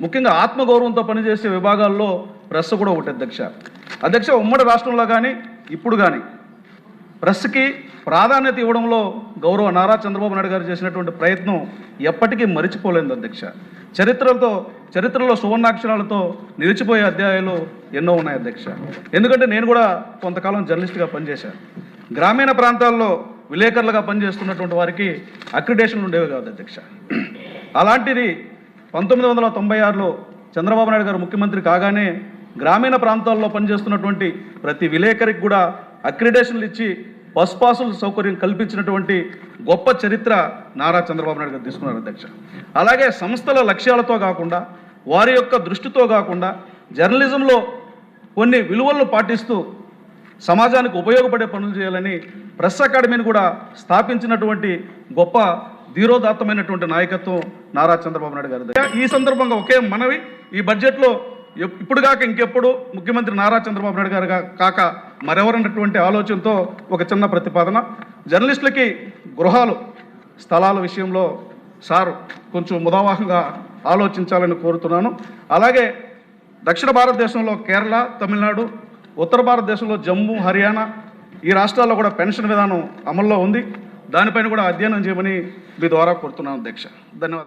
ముఖ్యంగా ఆత్మగౌరవంతో పనిచేసే విభాగాల్లో ప్రెస్ కూడా ఒకటి అధ్యక్ష ఉమ్మడి రాష్ట్రంలో కానీ ఇప్పుడు కానీ ప్రెస్కి ప్రాధాన్యత ఇవ్వడంలో గౌరవ నారా చంద్రబాబు నాయుడు గారు చేసినటువంటి ప్రయత్నం ఎప్పటికీ మరిచిపోలేదు అధ్యక్ష. చరిత్రలో సువర్ణాక్షరాలతో నిలిచిపోయే అధ్యాయాలు ఎన్నో ఉన్నాయి అధ్యక్ష. ఎందుకంటే నేను కూడా కొంతకాలం జర్నలిస్ట్గా పనిచేశాను. గ్రామీణ ప్రాంతాల్లో విలేకరులుగా పనిచేస్తున్నటువంటి వారికి అక్రిడేషన్లు ఉండేవి కాదు అధ్యక్ష. అలాంటిది 1996లో చంద్రబాబు నాయుడు గారు ముఖ్యమంత్రి కాగానే గ్రామీణ ప్రాంతాల్లో పనిచేస్తున్నటువంటి ప్రతి విలేకరికి కూడా అక్రిడేషన్లు ఇచ్చి బస్ పాసుల సౌకర్యం కల్పించినటువంటి గొప్ప చరిత్ర నారా చంద్రబాబు నాయుడు గారు తీసుకున్నారు అధ్యక్ష. అలాగే సంస్థల లక్ష్యాలతో కాకుండా వారి యొక్క దృష్టితో కాకుండా జర్నలిజంలో కొన్ని విలువలను పాటిస్తూ సమాజానికి ఉపయోగపడే పనులు చేయాలని ప్రెస్ అకాడమీని కూడా స్థాపించినటువంటి గొప్ప ధీరోదాత్తమైనటువంటి నాయకత్వం నారా చంద్రబాబు నాయుడు గారు. ఈ సందర్భంగా ఒకే మనవి, ఈ బడ్జెట్లో ఇప్పుడు కాక ఇంకెప్పుడు ముఖ్యమంత్రి నారా చంద్రబాబు నాయుడు గారు కాక మరెవరన్నటువంటి ఆలోచనతో ఒక చిన్న ప్రతిపాదన. జర్నలిస్టులకి గృహాలు స్థలాల విషయంలో సార్ కొంచెం ముదావాహంగా ఆలోచించాలని కోరుతున్నాను. అలాగే దక్షిణ భారతదేశంలో కేరళ, తమిళనాడు, ఉత్తర భారతదేశంలో జమ్మూ, హర్యానా ఈ రాష్ట్రాల్లో కూడా పెన్షన్ విధానం అమల్లో ఉంది. దానిపైన కూడా అధ్యయనం చేయమని మీ ద్వారా కోరుతున్నాను అధ్యక్ష. ధన్యవాదాలు.